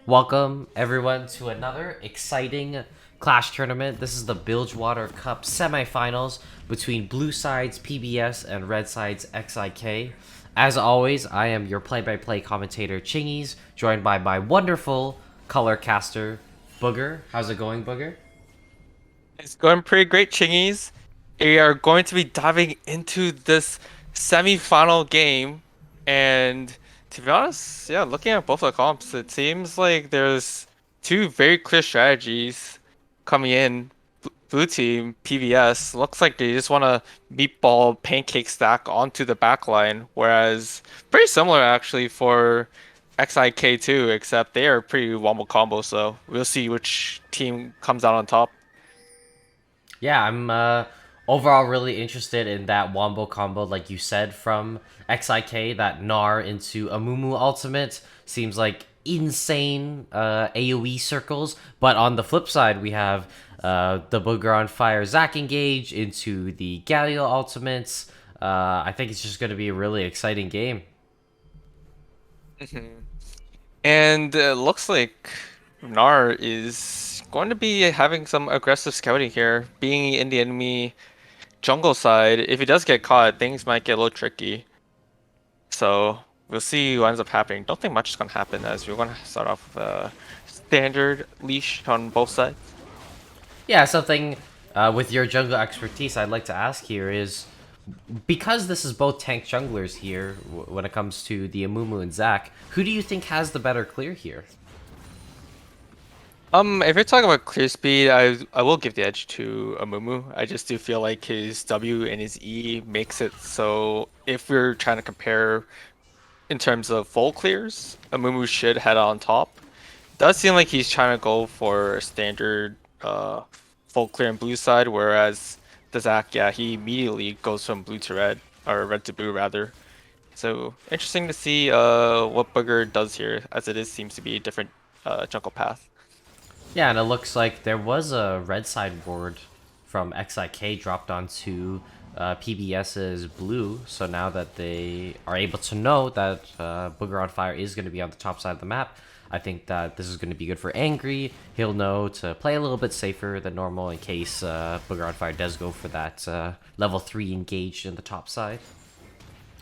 Welcome everyone to another exciting Clash tournament. This is the Bilgewater Cup semifinals between blue sides PBS and red sides XIK. As always, I am your play-by-play commentator Chingys, joined by my wonderful color caster Booger. How's it going, Booger? It's going pretty great, Chingies. We are going to be diving into this semi-final game, and to be honest, yeah, looking at both the comps, it seems like there's two very clear strategies coming in. Blue team, PBS, looks like they just want to meatball pancake stack onto the back line, whereas pretty similar actually for XIK too, except they are pretty wombo combo, so we'll see which team comes out on top. Yeah, I'm overall really interested in that wombo combo, like you said, from XIK, that Gnar into Amumu ultimate. Seems like insane AoE circles. But on the flip side, we have the Boogeronfire Zac engage into the Galio ultimates. I think it's just going to be a really exciting game. And looks like Nar is going to be having some aggressive scouting here, being in the enemy jungle side. If he does get caught, things might get a little tricky. So we'll see what ends up happening. Don't think much is going to happen as we're going to start off with a standard leash on both sides. Yeah, something with your jungle expertise I'd like to ask here is, because this is both tank junglers here when it comes to the Amumu and Zac, who do you think has the better clear here? If you're talking about clear speed, I will give the edge to Amumu. I just do feel like his W and his E makes it so if we're trying to compare in terms of full clears, Amumu should head on top. Does seem like he's trying to go for a standard full clear and blue side, whereas the Zac, yeah, he immediately goes from blue to red, or red to blue rather. So interesting to see what Booger does here, as it is seems to be a different jungle path. Yeah, and it looks like there was a red side ward from XIK dropped onto PBS's blue, so now that they are able to know that Boogeronfire is going to be on the top side of the map, I think that this is going to be good for Angry. He'll know to play a little bit safer than normal in case Boogeronfire does go for that level 3 engaged in the top side.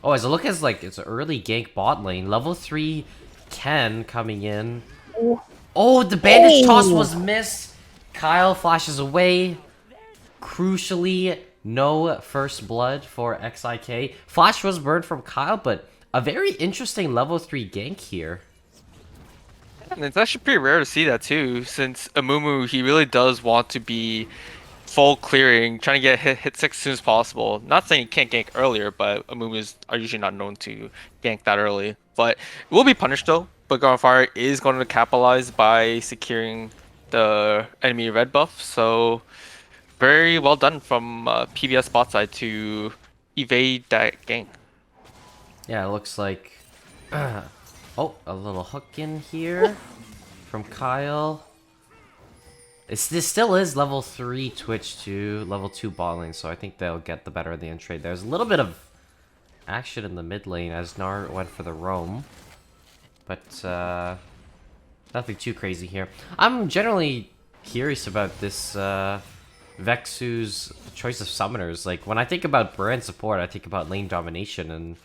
Oh, as it looks as like it's an early gank bot lane. Level 3 Ken coming in. Oh, the bandage toss was missed. Kyle flashes away. Crucially, no first blood for XIK. Flash was burned from Kyle, but a very interesting level 3 gank here. And it's actually pretty rare to see that too, since Amumu, he really does want to be full clearing, trying to get hit 6 as soon as possible. Not saying he can't gank earlier, but Amumus are usually not known to gank that early. But it will be punished though. But Fire is going to capitalize by securing the enemy red buff, so very well done from PBS bot side to evade that gank. Yeah, it looks like... oh, a little hook in here from Kyle. This still is level 3 Twitch to level 2 bot lane, so I think they'll get the better of the end trade. There's a little bit of action in the mid lane as Gnar went for the roam. But nothing too crazy here. I'm generally curious about this Vexu's choice of summoners. Like, when I think about brand support, I think about lane domination, and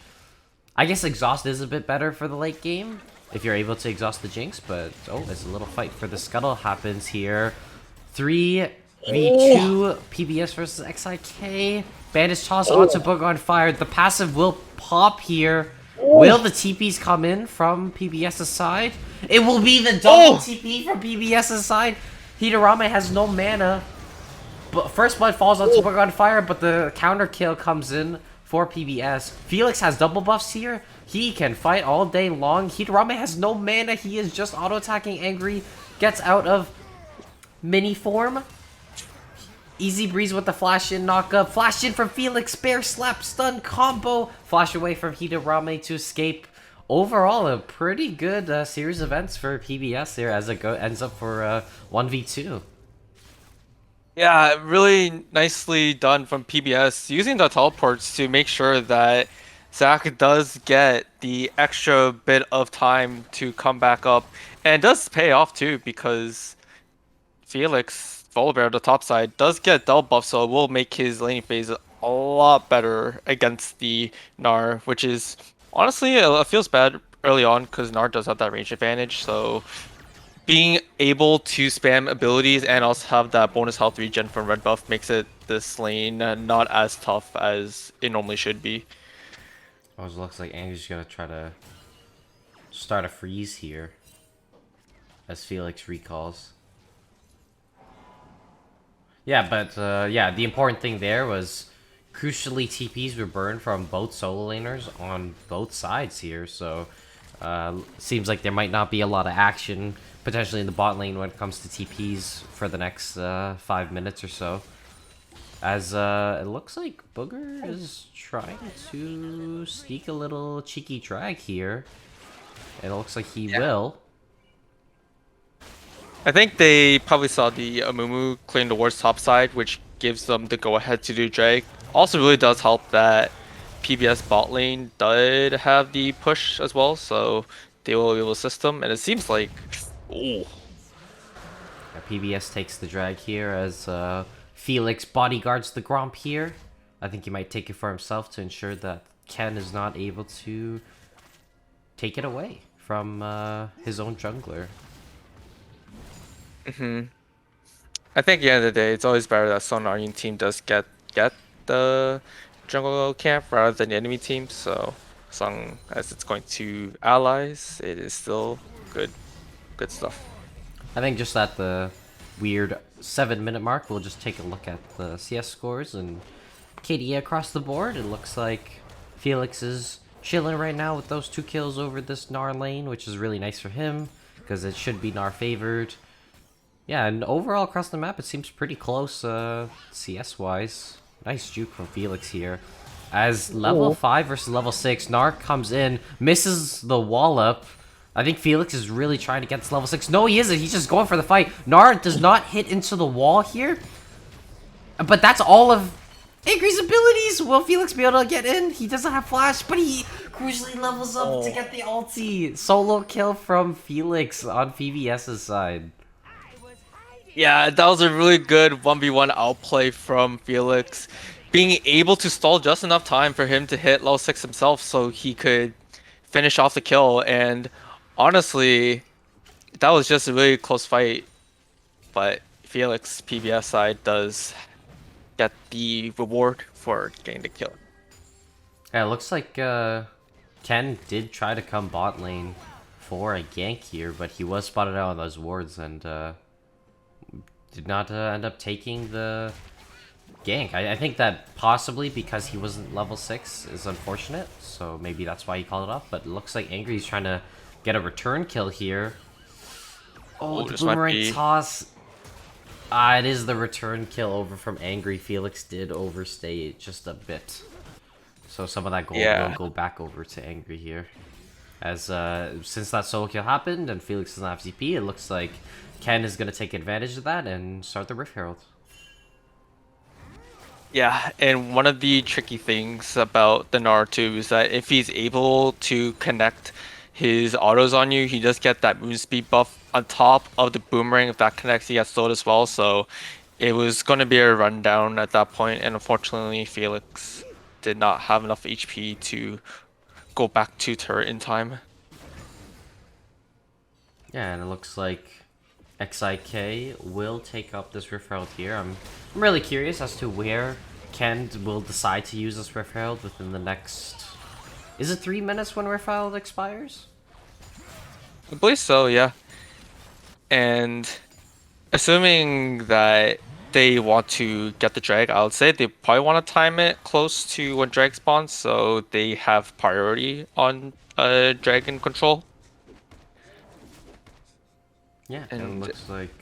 I guess Exhaust is a bit better for the late game if you're able to exhaust the Jinx, but oh, there's a little fight for the Scuttle happens here. 3v2 PBS versus XIK. Bandage toss onto Boogeronfire. The passive will pop here. Will the TPs come in from PBS's side? It will be the double TP from PBS's side. Hidarame has no mana. But first blood falls onto Boogeronfire, but the counter kill comes in for PBS. Felix has double buffs here. He can fight all day long. Hidarame has no mana. He is just auto-attacking Angry. Gets out of mini form. Easy breeze with the flash in knockup. Flash in from Felix. Bear slap stun combo. Flash away from Hidarame to escape. Overall, a pretty good series of events for PBS here as it ends up for 1v2. Yeah, really nicely done from PBS, using the teleports to make sure that Zach does get the extra bit of time to come back up, and it does pay off too because Felix Volibear, the top side, does get double buff, so it will make his laning phase a lot better against the Gnar, which is honestly it feels bad early on because Gnar does have that range advantage. So being able to spam abilities and also have that bonus health regen from red buff makes it this lane not as tough as it normally should be. Oh, it looks like Angry's gonna try to start a freeze here as Felix recalls. Yeah, but yeah, the important thing there was crucially TPs were burned from both solo laners on both sides here, so seems like there might not be a lot of action potentially in the bot lane when it comes to TPs for the next 5 minutes or so. As it looks like Booger is trying to sneak a little cheeky drag here. And it looks like he will. I think they probably saw the Amumu clearing the ward's top side, which gives them the go-ahead to do drag. Also really does help that PBS bot lane did have the push as well, so they will be able to system, and it seems like... Ooh. Yeah, PBS takes the drag here as Felix bodyguards the Gromp here. I think he might take it for himself to ensure that Ken is not able to take it away from his own jungler. I think at the end of the day, it's always better that Sonarian team does get the jungle camp rather than the enemy team. So as long as it's going to allies, it is still good stuff. I think just at the weird 7-minute mark, we'll just take a look at the CS scores and KDA across the board. It looks like Felix is chilling right now with those 2 kills over this Gnar lane, which is really nice for him because it should be Gnar favored. Yeah, and overall across the map, it seems pretty close CS-wise. Nice juke from Felix here. As level 5 versus level 6, Gnar comes in, misses the wallop. I think Felix is really trying to get this level 6. No, he isn't. He's just going for the fight. Gnar does not hit into the wall here. But that's all of Angry's abilities. Will Felix be able to get in? He doesn't have flash, but he crucially levels up to get the ulti. Solo kill from Felix on PBS's side. Yeah, that was a really good 1v1 outplay from Felix. Being able to stall just enough time for him to hit level 6 himself so he could finish off the kill. And honestly, that was just a really close fight. But Felix, PBS side, does get the reward for getting the kill. Yeah, it looks like Ken did try to come bot lane for a gank here, but he was spotted out on those wards and did not end up taking the gank. I think that possibly because he wasn't level 6 is unfortunate, so maybe that's why he called it off, but it looks like Angry's trying to get a return kill here. Oh, the boomerang toss. It is the return kill over from Angry. Felix did overstay it just a bit. So some of that gold will go back over to Angry here. As since that solo kill happened and Felix doesn't have CP, it looks like Ken is going to take advantage of that and start the Rift Herald. Yeah, and one of the tricky things about the Gnar too is that if he's able to connect his autos on you, he does get that move speed buff on top of the boomerang. If that connects, he gets slowed as well. So it was going to be a rundown at that point, and unfortunately Felix did not have enough HP to go back to turret in time. Yeah, and it looks like XIK will take up this Rift Herald here. I'm really curious as to where Ken will decide to use this Rift Herald within the next... Is it 3 minutes when Rift Herald expires? I believe so, yeah. And assuming that they want to get the drag, I would say they probably want to time it close to when drag spawns, so they have priority on dragon control. Yeah, and it looks like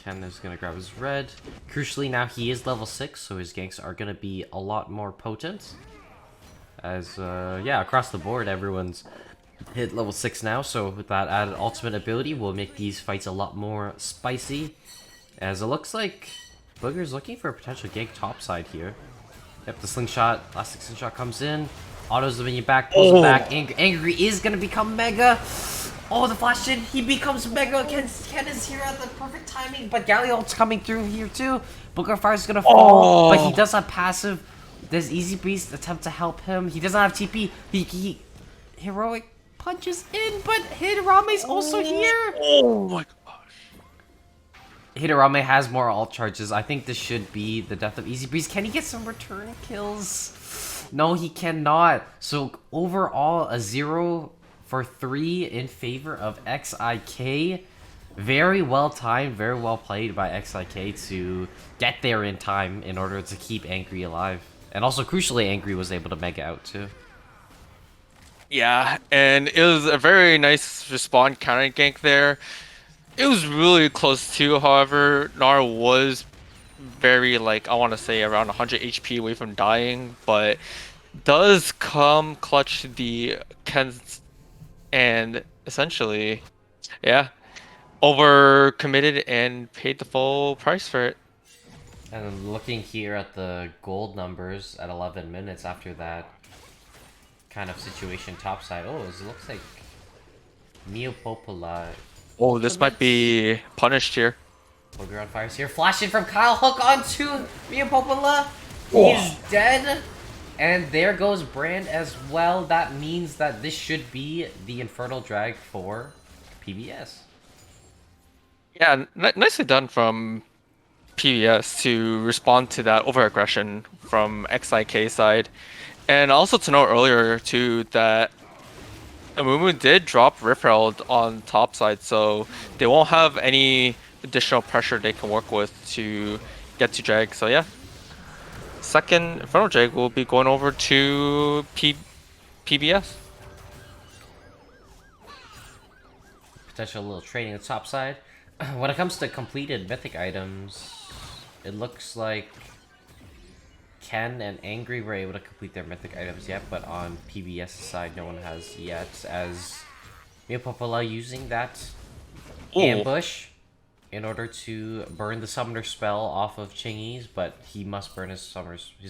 Ken is going to grab his red. Crucially, now he is level 6, so his ganks are going to be a lot more potent. As, yeah, across the board, everyone's hit level 6 now, so with that added ultimate ability will make these fights a lot more spicy. As it looks like Booger's looking for a potential gank topside here. Yep, the slingshot, elastic slingshot comes in. Autos the minion back, pulls it back. Angry is gonna become Mega. Oh, the flash in, he becomes Mega. Ken is here at the perfect timing, but Galliot's coming through here too. Boogeronfire is gonna fall, but he does have passive. Does Easy Breeze attempt to help him? He doesn't have TP. He heroic punches in, but Hidarame's also here. Oh my gosh. Hidarame has more alt charges. I think this should be the death of Easy Breeze. Can he get some return kills? No, he cannot. So overall, a 0 for 3 in favor of XIK. Very well timed, very well played by XIK to get there in time in order to keep Angry alive. And also, crucially, Angry was able to mega out too. Yeah, and it was a very nice respawn counter gank there. It was really close too, however, Nar was very, like, I want to say around 100 HP away from dying, but does come clutch the Ken's and essentially, yeah, over committed and paid the full price for it. And looking here at the gold numbers at 11 minutes after that kind of situation topside. Oh, it looks like Mio Popola. Oh, this might be punished here. Boogeronfire's here. Flash in from Kyle. Hook onto Mio Popola. He's dead. And there goes Brand as well. That means that this should be the Infernal Drag for PBS. Yeah, nicely done from PBS to respond to that over-aggression from XIK side. And also to note earlier too that Amumu did drop Rift Herald on top side, so they won't have any additional pressure they can work with to get to drag. So yeah, second Infernal Drag will be going over to PBS. Potential little trading on the top side. When it comes to completed mythic items, it looks like Ken and Angry were able to complete their mythic items yet, but on PBS side, no one has yet, as Mio Popola using that ambush in order to burn the summoner spell off of Chingys, but he must burn his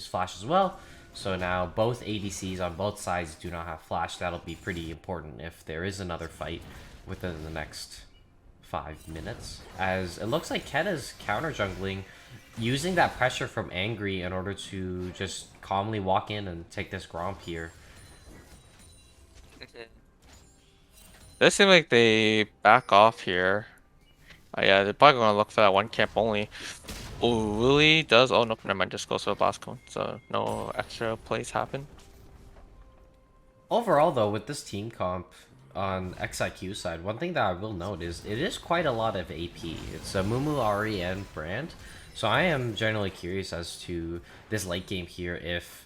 flash as well. So now both ADCs on both sides do not have flash. That'll be pretty important if there is another fight within the next 5 minutes, as it looks like Ken is counter jungling, using that pressure from Angry in order to just calmly walk in and take this Gromp here. Does seem like they back off here. Yeah, they're probably gonna look for that one camp only. Oh, Willie does. Oh, nope, never mind. Just goes for the blast cone, so no extra plays happen. Overall, though, with this team comp on XIQ side, one thing that I will note is it is quite a lot of AP. It's Mumu, Ari, and Brand. So I am generally curious as to this late game here if,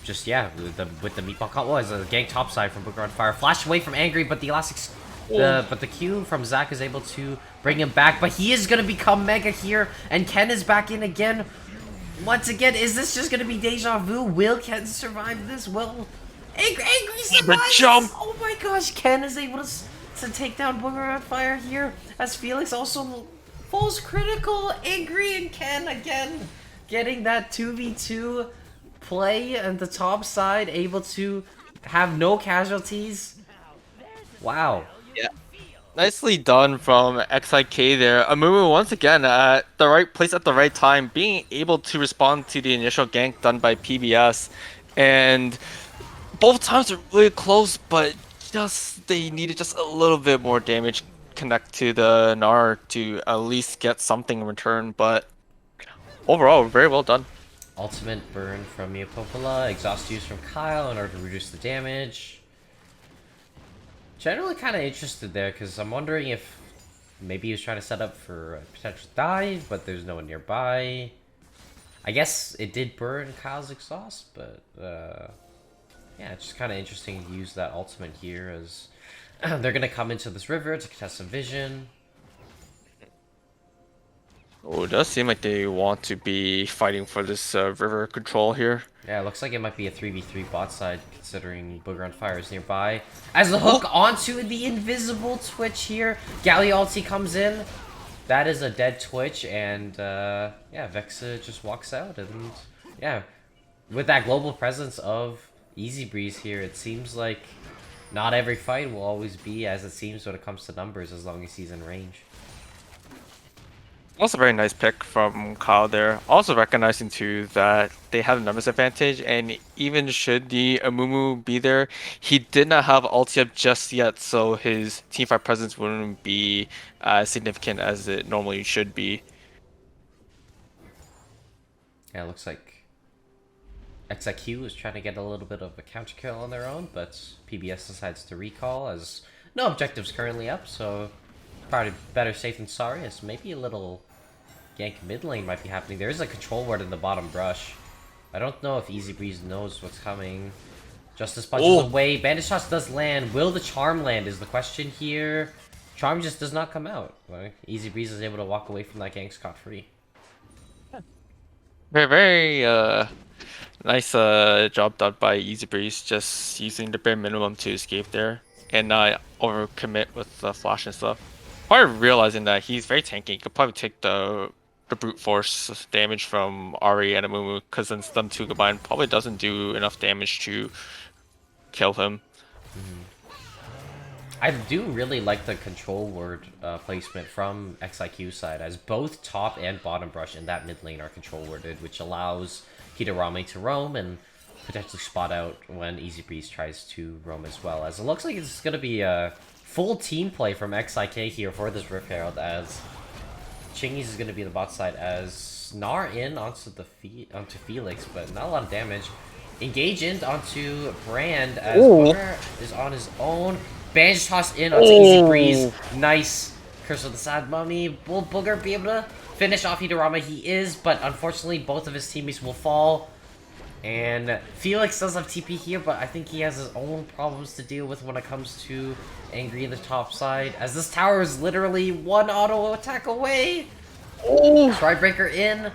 just yeah, with the meatball comp was a gank topside from Boogeronfire, flash away from Angry, but the elastic, but the Q from Zac is able to bring him back, but he is gonna become Mega here, and Ken is back in again. Once again, is this just gonna be deja vu? Will Ken survive this? Will Angry survives? Jump! Oh my gosh, Ken is able to take down Boogeronfire here, as Felix also falls critical. Angry and Ken again getting that 2v2 play and the top side, able to have no casualties. Wow. Yeah. Nicely done from XIK there. Amumu once again at the right place at the right time, being able to respond to the initial gank done by PBS. And both times are really close, but just they needed just a little bit more damage connect to the Gnar to at least get something in return, but overall, very well done. Ultimate burn from Mio Popola, exhaust use from Kyle in order to reduce the damage. Generally kind of interested there, because I'm wondering if maybe he was trying to set up for a potential dive, but there's no one nearby. I guess it did burn Kyle's exhaust, but yeah, it's just kind of interesting to use that ultimate here, as they're going to come into this river to contest some vision. Oh, it does seem like they want to be fighting for this river control here. Yeah, it looks like it might be a 3v3 bot side, considering Boogeronfire is nearby. As the hook onto the invisible Twitch here, Galliotty comes in. That is a dead Twitch, and yeah, Vexa just walks out, and yeah, with that global presence of Easy Breeze here, it seems like not every fight will always be as it seems when it comes to numbers, as long as he's in range. Also, very nice pick from Kyle there. Also recognizing too that they have a numbers advantage, and even should the Amumu be there, he did not have ulti up just yet, so his teamfight presence wouldn't be as significant as it normally should be. Yeah, it looks like XIK is trying to get a little bit of a counter kill on their own, but PBS decides to recall as no objectives currently up, so probably better safe than sorry, as maybe a little gank mid lane might be happening. There is a control ward in the bottom brush. I don't know if Easy Breeze knows what's coming. Justice punches away. Bandage shots does land. Will the charm land is the question here. Charm just does not come out. Easy Breeze is able to walk away from that gank scot-free. Very, very nice job done by Easy Breeze, just using the bare minimum to escape there and not overcommit with the flash and stuff. Probably realizing that he's very tanky. He could probably take the brute force damage from Ari and Amumu, because then them two combined probably doesn't do enough damage to kill him. I do really like the control word placement from XIQ side, as both top and bottom brush in that mid lane are control worded, which allows Hidarame to roam and potentially spot out when Easy Breeze tries to roam as well. As it looks like it's going to be a full team play from XIK here for this Rift Herald, as Chingys is going to be the bot side, as Gnar in onto Felix, but not a lot of damage. Engage in onto Brand as Booger is on his own. Bandage toss in onto Easy Breeze. Nice. Curse of the Sad Mummy. Will Booger be able to finish off Hidarama? He is, but unfortunately both of his teammates will fall. And Felix does have TP here, but I think he has his own problems to deal with when it comes to Angry in the top side, as this tower is literally one auto attack away. Strybreaker in.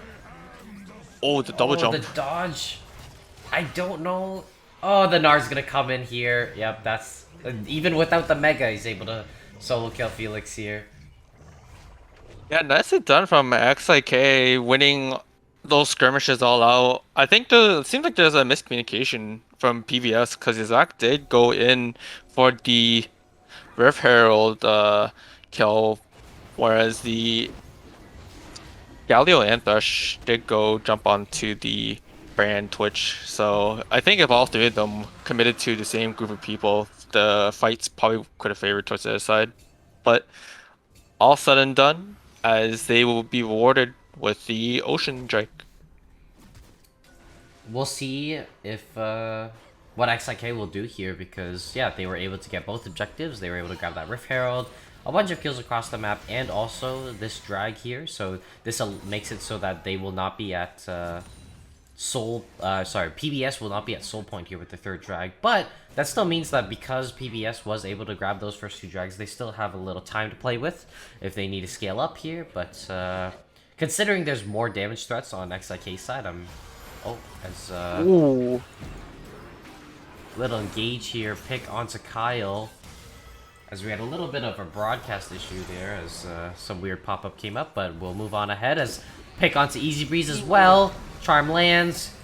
Oh, the double jump. The dodge. I don't know. Oh, the Gnar's gonna come in here. Yep, that's... Even without the Mega, he's able to solo kill Felix here. Yeah, nicely done from XIK, winning those skirmishes all out. I think it seems like there's a miscommunication from PBS, because XIK did go in for the Rift Herald kill, whereas the Galio and Thresh did go jump onto the Brand Twitch. So I think if all three of them committed to the same group of people, the fights probably could have favored towards the other side. But all said and done, as they will be rewarded with the Ocean Drake. We'll see if what XIK will do here, because yeah, they were able to get both objectives. They were able to grab that Rift Herald, a bunch of kills across the map, and also this drag here. So this makes it so that they will not be at PBS will not be at soul point here with the third drag, but that still means that because PBS was able to grab those first two drags, they still have a little time to play with if they need to scale up here. But considering there's more damage threats on XIK's side, little engage here, pick onto Kyle, as we had a little bit of a broadcast issue there, as some weird pop-up came up, but we'll move on ahead as pick onto Easy Breeze as well. Charm lands.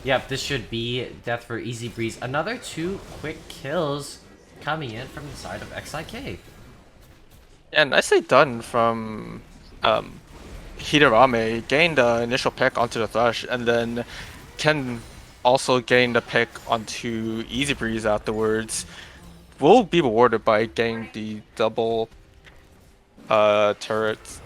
Yep, this should be death for Easy Breeze. Another 2 quick kills coming in from the side of XIK. Yeah, nicely done from Hidarame, getting the initial pick onto the Thresh, and then Ken also getting the pick onto Easy Breeze afterwards. Will be rewarded by getting the double turrets.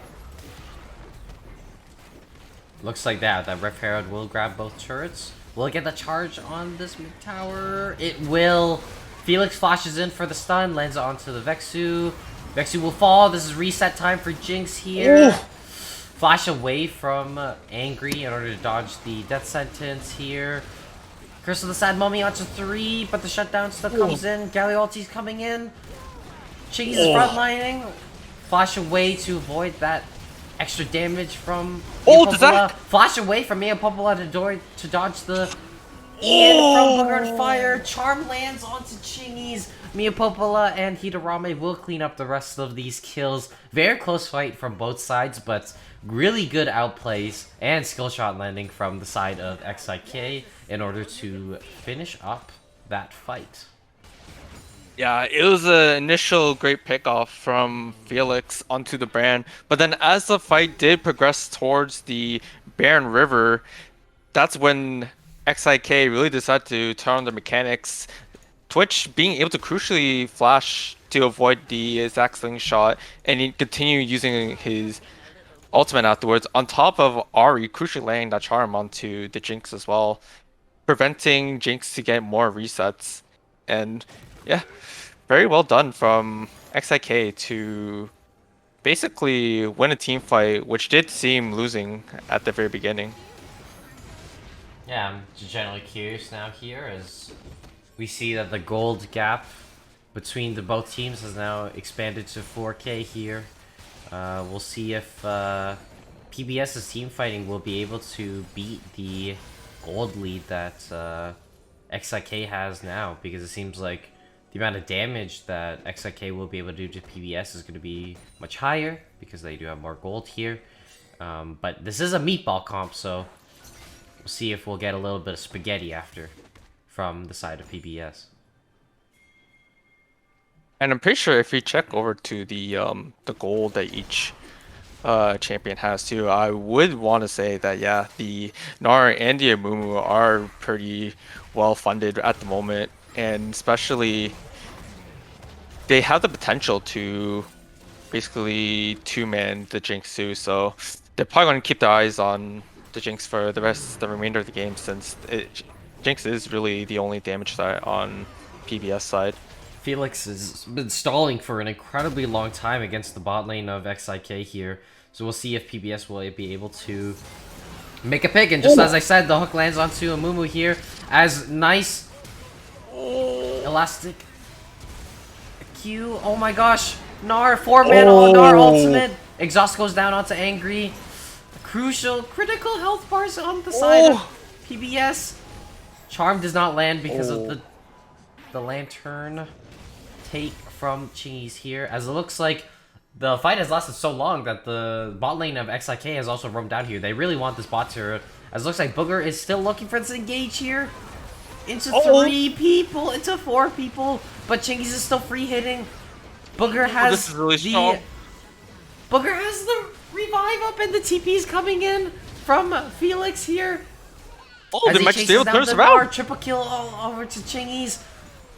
Looks like that Rift Herald will grab both turrets. Will it get the charge on this mid tower? It will. Felix flashes in for the stun, lands onto the Vexu. Vexu will fall. This is reset time for Jinx here. Ooh. Flash away from Angry in order to dodge the death sentence here. Curse of the Sad Mummy onto 3, but the shutdown still comes in. Galealti's coming in. Chingys is frontlining. Flash away to avoid that extra damage from does that... Flash away from Mia Popola to dodge the Ian from Boogeronfire. Charm lands onto Chingys. Miapopola and Hidarame will clean up the rest of these kills. Very close fight from both sides, but really good outplays and skill shot landing from the side of XIK in order to finish up that fight. Yeah, it was an initial great pickoff from Felix onto the Baron, but then as the fight did progress towards the Baron River, that's when XIK really decided to turn on the mechanics. Twitch being able to crucially flash to avoid the Zack Slingshot and he continue using his ultimate afterwards, on top of Ari crucially laying that charm onto the Jinx as well, preventing Jinx to get more resets. And yeah, very well done from XIK to basically win a team fight, which did seem losing at the very beginning. Yeah, I'm generally curious now here as we see that the gold gap between the both teams has now expanded to 4K here. We'll see if PBS's team fighting will be able to beat the gold lead that XIK has now, because it seems like the amount of damage that XIK will be able to do to PBS is going to be much higher because they do have more gold here. But this is a meatball comp, so we'll see if we'll get a little bit of spaghetti after from the side of PBS. And I'm pretty sure if you check over to the gold that each champion has too, I would want to say that yeah, the Gnar and the Amumu are pretty well funded at the moment, and especially they have the potential to basically two-man the Jinx too, so they're probably going to keep their eyes on the Jinx for the remainder of the game, since Jinx is really the only damage threat on PBS side. Felix has been stalling for an incredibly long time against the bot lane of XIK here. So we'll see if PBS will be able to make a pick. And just as I said, the hook lands onto Amumu here as nice elastic Q. Oh my gosh. Gnar, 4-man on Gnar ultimate. Exhaust goes down onto Angry. Crucial, critical health bars on the side of PBS. Charm does not land because of the lantern take from Chingys here, as it looks like the fight has lasted so long that the bot lane of XIK has also roamed down here. They really want this bot turret, as it looks like Booger is still looking for this engage here. Into 3 people, into 4 people, but Chingys is still free hitting. Booger has this is really strong. Booger has the revive up and the TP's coming in from Felix here. Oh, they might still turn turn around. Triple kill all over to Chingys.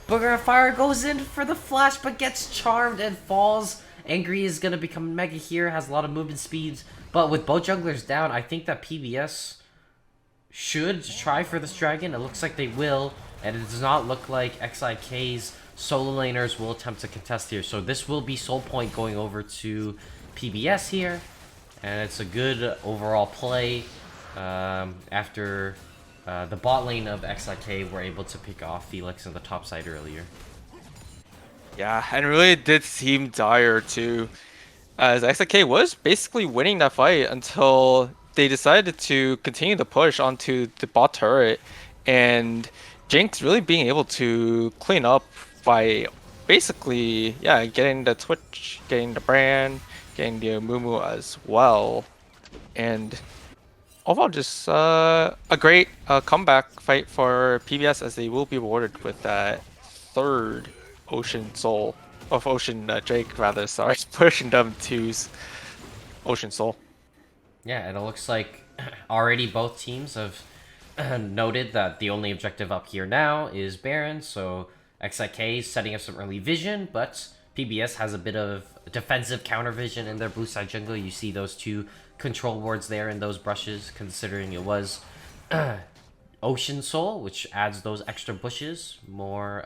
Boogeronfire goes in for the flash, but gets charmed and falls. Angry is going to become mega here, has a lot of movement speeds. But with both junglers down, I think that PBS should try for this dragon. It looks like they will, and it does not look like XIK's solo laners will attempt to contest here. So this will be soul point going over to PBS here, and it's a good overall play after the bot lane of XIK were able to pick off Felix on the top side earlier. Yeah, and really it did seem dire too, as XIK was basically winning that fight until they decided to continue the push onto the bot turret, and Jinx really being able to clean up by basically, yeah, getting the Twitch, getting the Brand, getting the Mumu as well, and overall just a great comeback fight for PBS, as they will be rewarded with that 3rd Ocean Soul, of Ocean Drake rather, sorry, pushing them to's Ocean Soul. Yeah, and it looks like already both teams have noted that the only objective up here now is Baron, so XIK is setting up some early vision, but PBS has a bit of defensive counter vision in their blue side jungle. You see those 2 control wards there in those brushes, considering it was Ocean Soul, which adds those extra bushes, more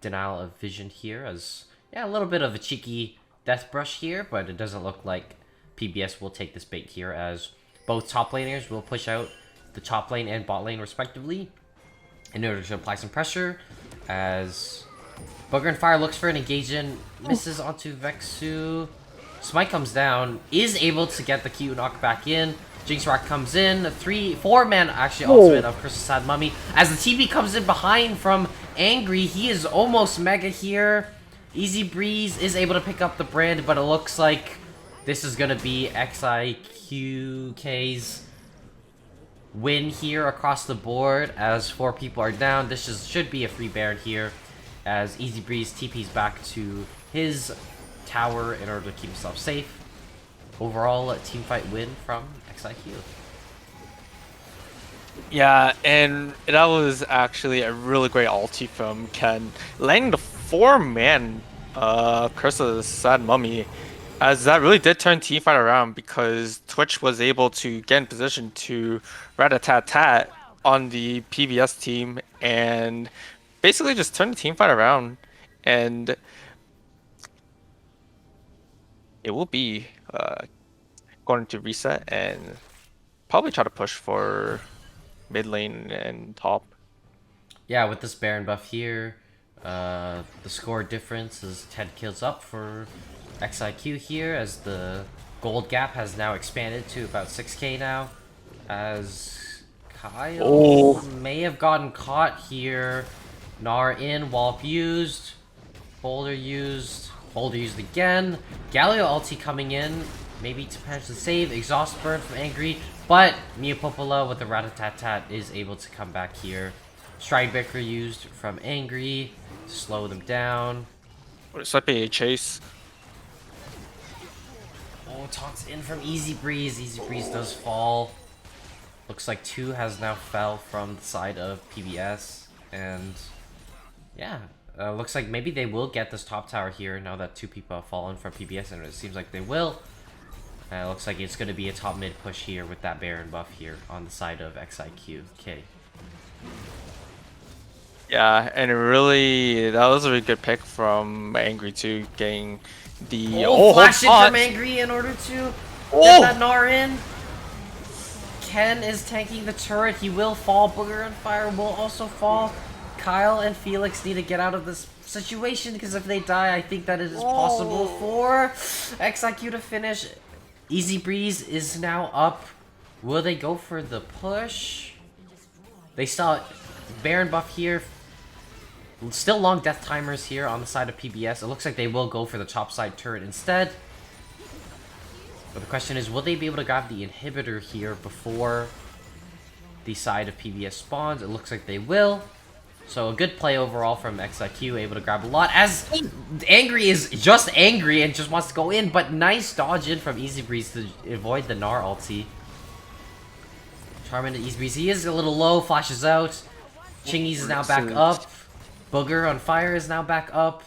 denial of vision here, as yeah, a little bit of a cheeky death brush here, but it doesn't look like PBS will take this bait here, as both top laners will push out the top lane and bot lane respectively in order to apply some pressure, as Boogeronfire looks for an engagement, misses onto Vexu. Smite comes down, is able to get the Q knock back in. Jinx Rock comes in, 4-man actually ultimate of Crystal Sad Mummy. As the TP comes in behind from Angry, he is almost mega here. Easy Breeze is able to pick up the brand, but it looks like this is gonna be XIK's win here across the board as 4 people are down. This should be a free Baron here as Easy Breeze TP's back to his tower in order to keep himself safe. Overall, a team fight win from XIQ. Yeah, and that was actually a really great ulti from Ken, landing the 4-man Curse of the Sad Mummy, as that really did turn team fight around because Twitch was able to get in position to rat-a-tat-tat on the PBS team and basically just turn the team fight around, and it will be going to reset and probably try to push for mid lane and top. Yeah, with this Baron buff here, the score difference is 10 kills up for XIQ here, as the gold gap has now expanded to about 6k now, as Kyle may have gotten caught here. Gnar in, Wallop used, Boulder used again, Galio ulti coming in, maybe to potentially save, exhaust burn from Angry, but Mia Popola with the rat-a-tat-tat is able to come back here. Stridebreaker used from Angry to slow them down. It's like a chase. Oh, taunts in from Easy Breeze. Easy Breeze does fall. Looks like 2 has now fell from the side of PBS, and yeah, looks like maybe they will get this top tower here now that 2 people have fallen from PBS, and it seems like they will. Looks like it's going to be a top mid push here with that Baron buff here on the side of XIQ. Okay. Yeah, and really, that was a really good pick from Angry too, getting the flash in from Angry in order to get that Gnar in. Ken is tanking the turret. He will fall. Boogeronfire will also fall. Kyle and Felix need to get out of this situation, because if they die, I think that it is possible for XIQ to finish. Easy Breeze is now up. Will they go for the push? They still Baron buff here. Still long death timers here on the side of PBS. It looks like they will go for the top side turret instead. But the question is, will they be able to grab the inhibitor here before the side of PBS spawns? It looks like they will. So a good play overall from XIQ, able to grab a lot, as Angry is just angry and just wants to go in, but nice dodge in from Easy Breeze to avoid the Gnar ulti. Charmin to Easy Breeze, he is a little low, flashes out. Chingys is now back up. Boogeronfire is now back up.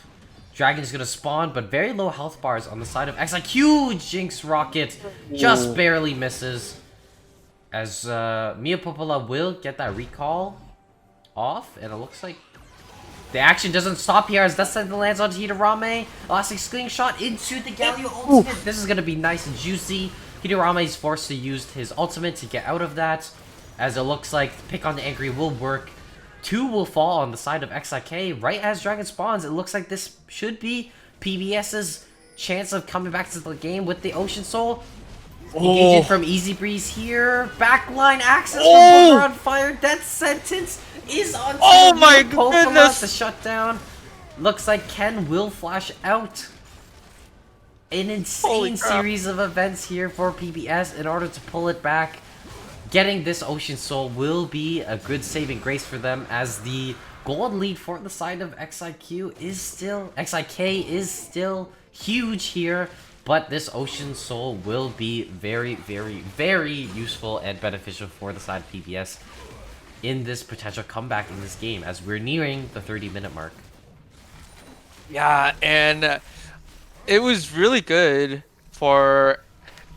Dragon is gonna spawn, but very low health bars on the side of XIQ. Jinx Rocket just barely misses, as Mia Popola will get that recall off, and it looks like the action doesn't stop here as Death lands on Hidarame. Elastic Slingshot into the Galio ultimate. This is going to be nice and juicy. Hidarame is forced to use his ultimate to get out of that, as it looks like the pick on the Angry will work. 2 will fall on the side of XIK right as Dragon spawns. It looks like this should be PBS's chance of coming back to the game with the Ocean Soul. Engaging from Easy Breeze here. Backline access from Boogeronfire. Death Sentence is on my Popola goodness! to shut down. Looks like Ken will flash out. An insane series of events here for PBS in order to pull it back. Getting this Ocean Soul will be a good saving grace for them, as the gold lead for the side of XIK is still huge here. But this Ocean Soul will be very, very, very useful and beneficial for the side of PBS in this potential comeback in this game, as we're nearing the 30-minute mark. Yeah, and it was really good for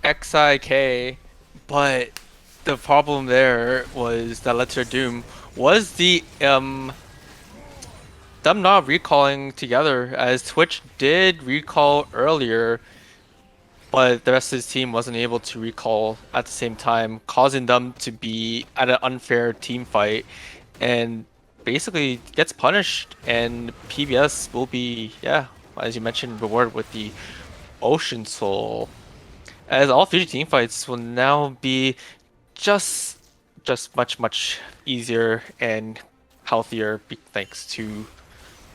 XIK, but the problem there was that Let's Doom was the them not recalling together, as Twitch did recall earlier, but the rest of his team wasn't able to recall at the same time, causing them to be at an unfair team fight, and basically gets punished, and PBS will be, yeah, as you mentioned, rewarded with the Ocean Soul. as all future team fights will now be just much easier and healthier thanks to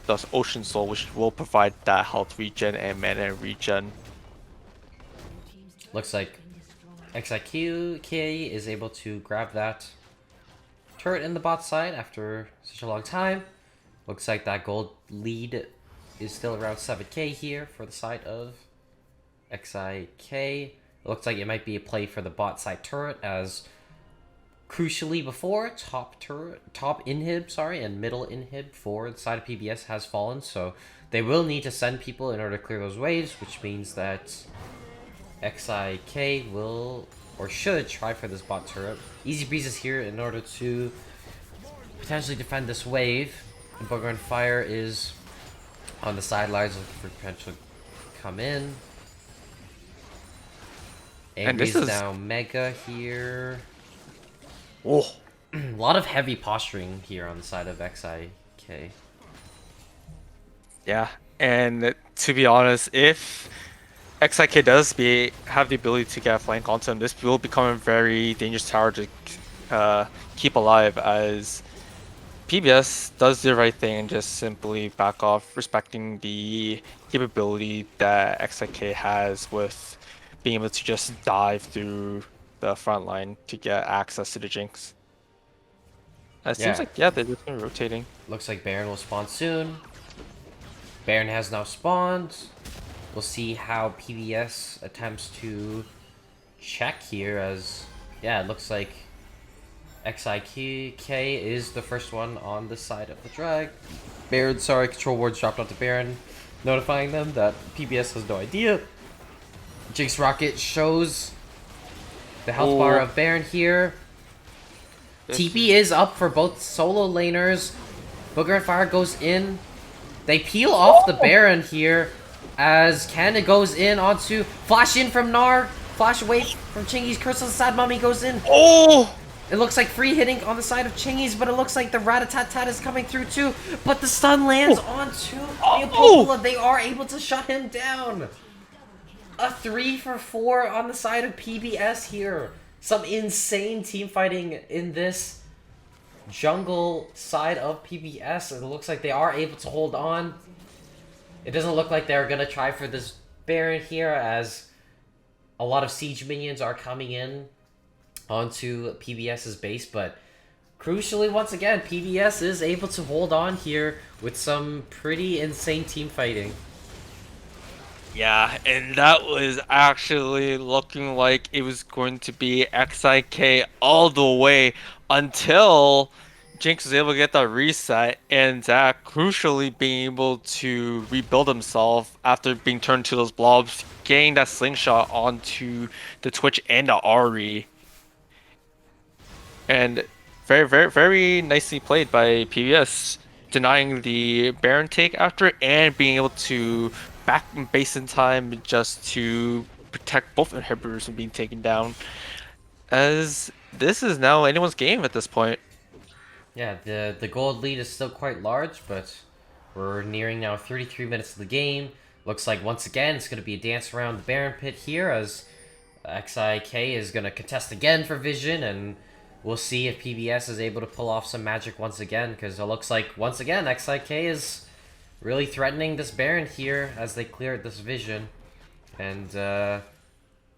the Ocean Soul, which will provide that health regen and mana regen. Looks like XIK is able to grab that turret in the bot side after such a long time. Looks like that gold lead is still around 7k here for the side of XIK. It looks like it might be a play for the bot side turret, as crucially before, top inhib, sorry, and middle inhib for the side of PBS has fallen, so they will need to send people in order to clear those waves, which means that XIK will, or should, try for this bot turret. Easy Breeze is here in order to potentially defend this wave. And Boogeronfire is on the sidelines looking for potential to come in. And this is now Mega here. Oh. A lot of heavy posturing here on the side of XIK. Yeah, and to be honest, if XIK does have the ability to get a flank onto him, this will become a very dangerous tower to keep alive, as PBS does the right thing and just simply back off, respecting the capability that XIK has with being able to just dive through the front line to get access to the Jinx. It seems like, yeah, they're just rotating. Looks like Baron will spawn soon. Baron has now spawned. We'll see how PBS attempts to check here, as, yeah, it looks like XIK is the first one on the side of the drag. Baron, sorry, control wards dropped onto Baron, notifying them that PBS has no idea. Jinx Rocket shows the health bar of Baron here. TP is up for both solo laners. Boogeronfire goes in. They peel off the Baron here as Canada goes in onto flash in from Gnar. Flash away from Chingys. Curse of the Sad Mummy goes in. Oh! It looks like free hitting on the side of Chingys, but it looks like the Rat-a-tat-tat is coming through too. But the stun lands onto Neopopula. They are able to shut him down. A 3 for 4 on the side of PBS here. Some insane team fighting in this jungle side of PBS. It looks like they are able to hold on. It doesn't look like they're going to try for this Baron here, as a lot of siege minions are coming in onto PBS's base, but crucially, once again, PBS is able to hold on here with some pretty insane team fighting. Yeah, and that was actually looking like it was going to be XIK all the way until Jinx was able to get that reset, and Zach crucially being able to rebuild himself after being turned to those blobs, getting that slingshot onto the Twitch and the Ahri. And very nicely played by PBS, denying the Baron take after it and being able to back base in time just to protect both inhibitors from being taken down, as this is now anyone's game at this point. Yeah, the gold lead is still quite large, but we're nearing now 33 minutes of the game. Looks like once again it's going to be a dance around the Baron pit here, as XIK is going to contest again for vision, and we'll see if PBS is able to pull off some magic once again, because it looks like once again XIK is really threatening this Baron here as they clear this vision. And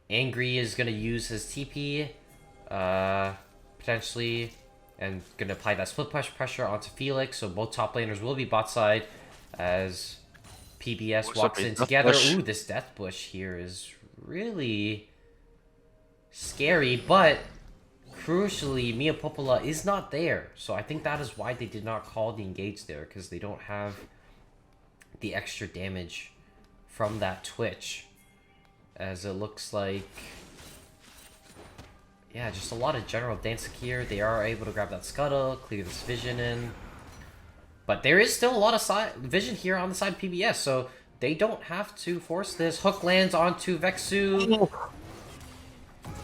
Angry is going to use his TP, potentially, and going to apply that split push pressure onto Felix, so both top laners will be bot side as PBS walks in together. Ooh, this death bush here is really scary, but crucially, Neopopula is not there, so I think that is why they did not call the engage there, because they don't have the extra damage from that Twitch, as it looks like, yeah, just a lot of general dancing here. They are able to grab that scuttle, clear this vision in, but there is still a lot of vision here on the side of PBS, so they don't have to force this. Hook lands onto Vexu.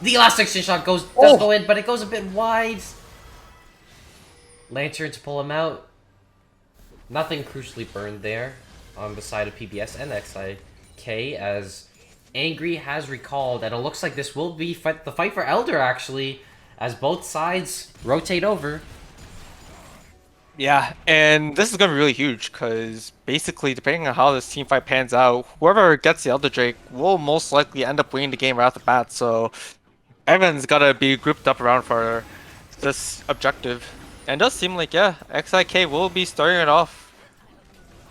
The elastic shot does go in, but it goes a bit wide. Lantern to pull him out. Nothing crucially burned there on the side of PBS and XIK, as Angry has recalled, and it looks like this will be the fight for Elder, actually, as both sides rotate over. Yeah, and this is gonna be really huge because basically, depending on how this team fight pans out, whoever gets the Elder Drake will most likely end up winning the game right off the bat. So everyone's gotta be grouped up around for this objective. And it does seem like, yeah, XIK will be starting it off.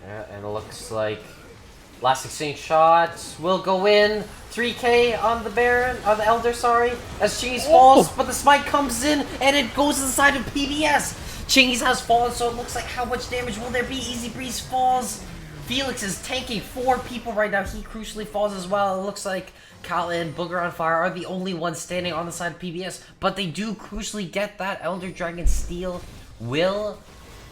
Yeah, and it looks like last exchange shots will go in. 3K on the Baron, on the Elder, sorry, as Chingys falls, but the smite comes in and it goes to the side of PBS. Chingys has fallen, so it looks like how much damage will there be? Easy Breeze falls. Felix is tanking 4 people right now. He crucially falls as well. It looks like Kyle and Boogeronfire are the only ones standing on the side of PBS, but they do crucially get that Elder Dragon steal. Will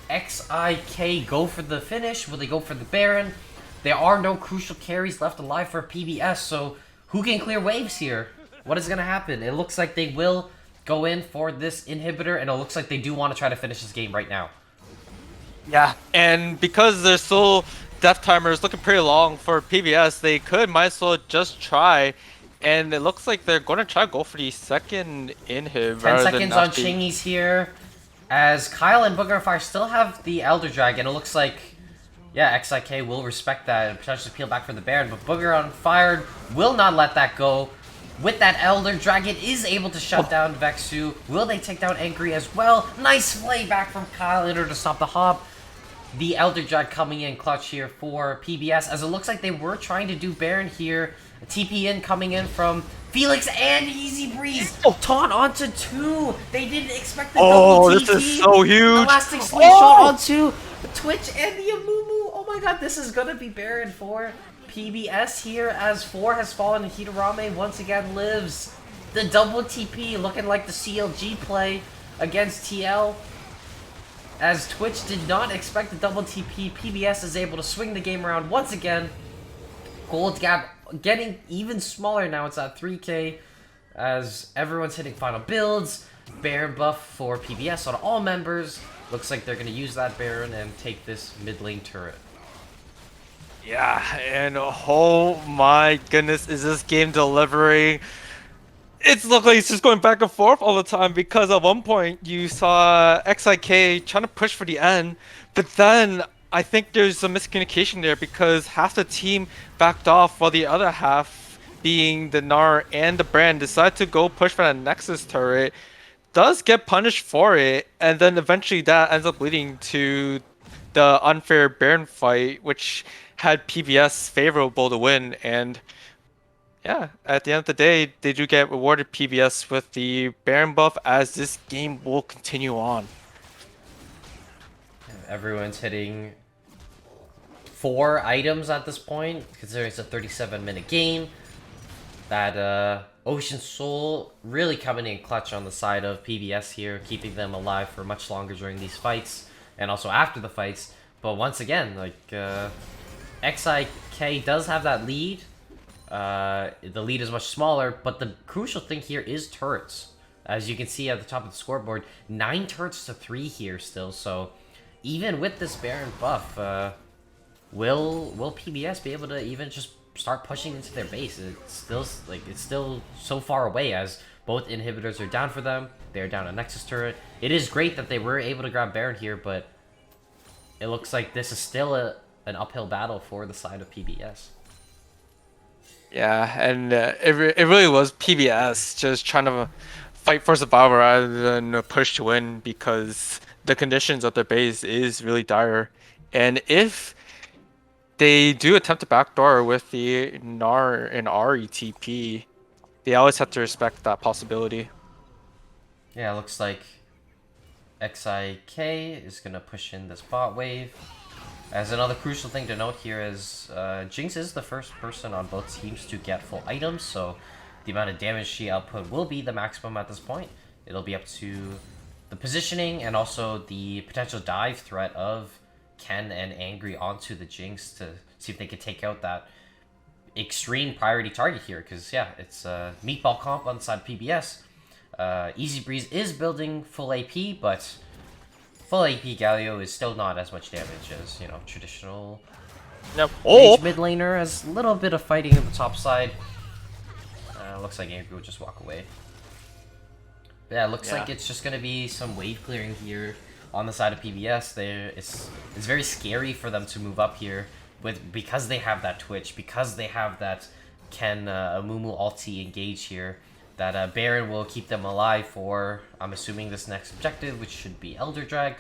XIK go for the finish? Will they go for the Baron? There are no crucial carries left alive for PBS, so who can clear waves here? What is going to happen? It looks like they will go in for this inhibitor, and it looks like they do want to try to finish this game right now. Yeah, and because there's still death timers looking pretty long for PBS, they might as well just try. And it looks like they're going to try to go for the second inhib. 10 seconds on Chingys here, as Kyle and Boogeronfire still have the Elder Dragon. It looks like, yeah, XIK will respect that and potentially peel back for the Baron, but Boogeronfire will not let that go. With that Elder Dragon is able to shut down Vexu. Will they take down Angry as well? Nice play back from Kyle in order to stop the hop. The Elder Dragon coming in clutch here for PBS, as it looks like they were trying to do Baron here. A TP in coming in from Felix and Easy Breeze. Taunt onto 2. They didn't expect the double TP. This is so huge. Elastic slingshot onto Twitch and the Amumu. Oh my god, this is gonna be Baron for PBS here, as 4 has fallen and Hitorame once again lives. The double TP looking like the CLG play against TL. As Twitch did not expect the double TP, PBS is able to swing the game around once again. Gold gap getting even smaller now. It's at 3K as everyone's hitting final builds. Baron buff for PBS on all members. Looks like they're going to use that Baron and take this mid lane turret. Yeah, and oh my goodness, is this game delivering? It's looked like it's just going back and forth all the time, because at one point you saw XIK trying to push for the end, but then I think there's a miscommunication there because half the team backed off while the other half, being the Gnar and the Brand, decided to go push for that Nexus turret. Does get punished for it, and then eventually that ends up leading to the unfair Baron fight, which had PBS favorable to win. And yeah, at the end of the day, they do get rewarded PBS with the Baron buff, as this game will continue on. Everyone's hitting 4 items at this point, considering it's a 37-minute game. That Ocean Soul really coming in clutch on the side of PBS here, keeping them alive for much longer during these fights, and also after the fights. But once again, like, XIK does have that lead. The lead is much smaller, but the crucial thing here is turrets. As you can see at the top of the scoreboard, 9 turrets to 3 here still, so even with this Baron buff, will PBS be able to even just start pushing into their base? It's still so far away, as both inhibitors are down for them. They're down a Nexus turret. It is great that they were able to grab Baron here, but it looks like this is still an uphill battle for the side of PBS. Yeah, and it really was PBS just trying to fight for survival rather than push to win, because the conditions of their base is really dire. And if they do attempt to backdoor with the Gnar and RETP, they always have to respect that possibility. Yeah, it looks like XIK is going to push in this bot wave. As another crucial thing to note here is Jinx is the first person on both teams to get full items, so the amount of damage she output will be the maximum at this point. It'll be up to the positioning and also the potential dive threat of Ken and Angry onto the Jinx to see if they could take out that extreme priority target here, because yeah, it's Meatball comp on the side of PBS. Easy Breeze is building full AP, but full AP Galio is still not as much damage as, you know, traditional mid laner, as a little bit of fighting at the top side. Looks like Angry will just walk away. But yeah, it looks like it's just gonna be some wave clearing here on the side of PBS. It's very scary for them to move up here because they have that Twitch, because they have that Ken Amumu ulti engage here. That Baron will keep them alive for, I'm assuming, this next objective, which should be Elder Drag.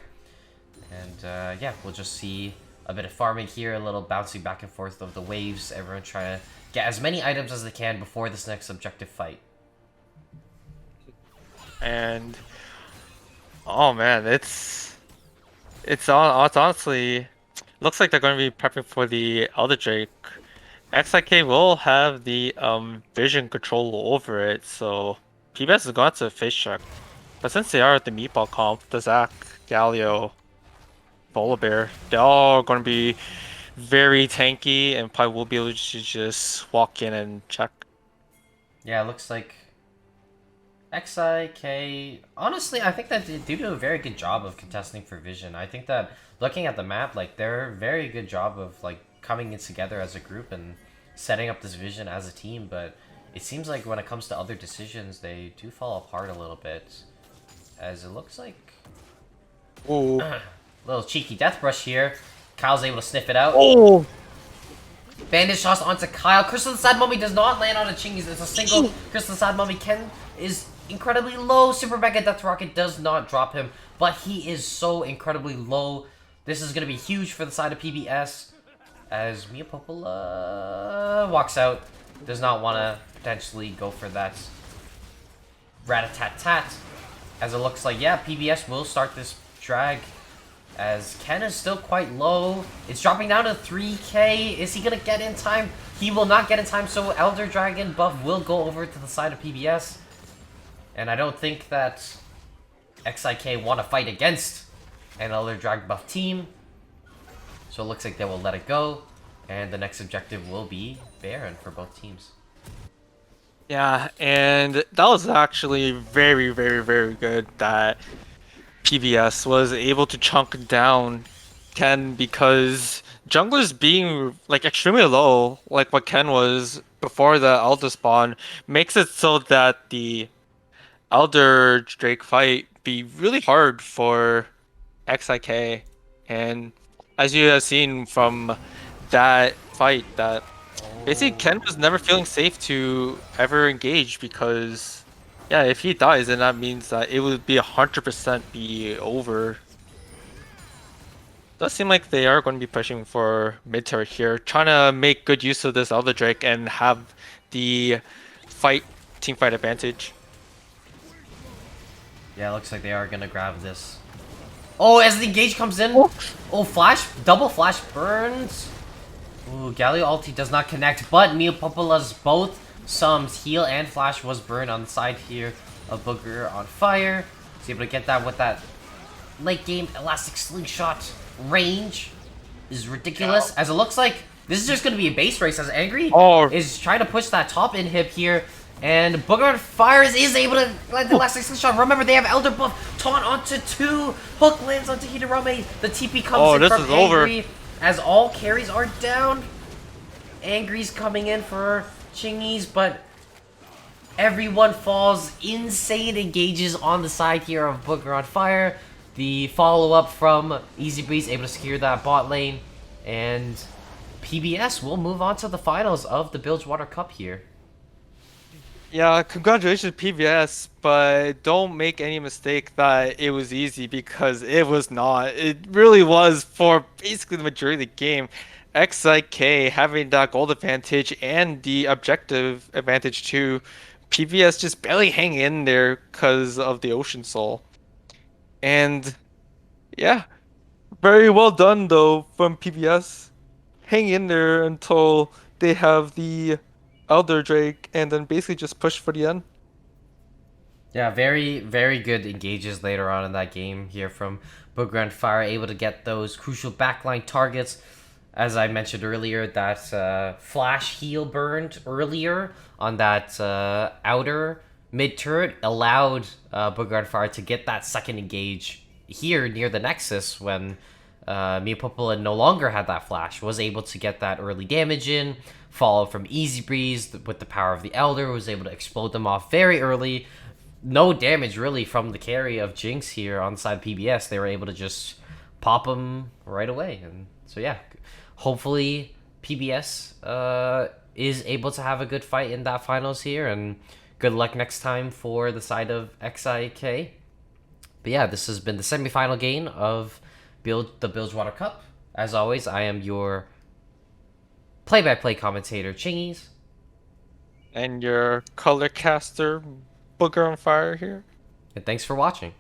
And yeah, we'll just see a bit of farming here, a little bouncing back and forth of the waves. Everyone trying to get as many items as they can before this next objective fight. And oh man, it's honestly looks like they're going to be prepping for the Elder Drake. XIK will have the vision control over it, so PBS is going to face check. But since they are at the meatball comp, the Zac, Galio, Volibear, they're all going to be very tanky and probably will be able to just walk in and check. Yeah, it looks like XIK, honestly, I think that they do a very good job of contesting for vision. I think that looking at the map, like, they're a very good job of, like, coming in together as a group and setting up this vision as a team, but it seems like when it comes to other decisions, they do fall apart a little bit, as it looks like... Ooh. Little cheeky death brush here. Kyle's able to sniff it out. Oh! Bandage toss onto Kyle. Crystal Sad Mummy does not land on a Chingys. It's a single Crystal Sad Mummy. Ken is incredibly low. Super Mega Death Rocket does not drop him, but he is so incredibly low. This is going to be huge for the side of PBS, as Mia Popola walks out. Does not want to potentially go for that rat-a-tat-tat, as it looks like, yeah, PBS will start this drag, as Ken is still quite low. It's dropping down to 3k. Is he going to get in time? He will not get in time, so Elder Dragon buff will go over to the side of PBS. And I don't think that XIK want to fight against an Elder Dragon buff team. So it looks like they will let it go. And the next objective will be Baron for both teams. Yeah, and that was actually very, very, very good that PBS was able to chunk down Ken, because junglers being like extremely low, like what Ken was before the Elder spawn, makes it so that the Elder Drake fight be really hard for XIK. And as you have seen from that fight, that basically Ken was never feeling safe to ever engage, because yeah, if he dies, then that means that it would be 100% be over. Does seem like they are going to be pushing for mid turret here, trying to make good use of this Elder Drake and have the team fight advantage. Yeah, it looks like they are going to grab this. Oh, as the engage comes in. Oh, flash. Double flash burns. Ooh, Galio ulti does not connect, but Mia Popola's both sums, heal and flash, was burned on the side here of Boogeronfire. He's able to get that with that late game elastic slingshot range. Is ridiculous. As it looks like this is just going to be a base race, as Angry is trying to push that top inhib here. And Boogeronfire is able to land the elastic slingshot. Remember, they have Elder buff. Taunt onto 2. Hook lands onto Hidarame. The TP comes in from Angry. As all carries are down. Angry's coming in for Chingys, but everyone falls. Insane engages on the side here of Boogeronfire. The follow-up from Easy Breeze able to secure that bot lane. And PBS will move on to the finals of the Bilgewater Cup here. Yeah, congratulations PBS, but don't make any mistake that it was easy, because it was not. It really was for basically the majority of the game. XIK having that gold advantage and the objective advantage too. PBS just barely hang in there because of the Ocean Soul. And yeah, very well done though from PBS. Hang in there until they have the Elder Drake and then basically just push for the end. Yeah, very, very good engages later on in that game here from Boogeronfire, able to get those crucial backline targets. As I mentioned earlier, that flash heal burned earlier on that outer mid turret allowed Boogeronfire to get that second engage here near the Nexus when Miapopola no longer had that flash, was able to get that early damage in, follow from Easy Breeze with the power of the Elder, was able to explode them off very early. No damage really from the carry of Jinx here on the side of PBS. They were able to just pop them right away. And so yeah, hopefully PBS is able to have a good fight in that finals here, and good luck next time for the side of XIK. But yeah, this has been the semifinal game of the Bilgewater Cup. As always, I am your play-by-play commentator, Chingys. And your color caster, Boogeronfire here. And thanks for watching.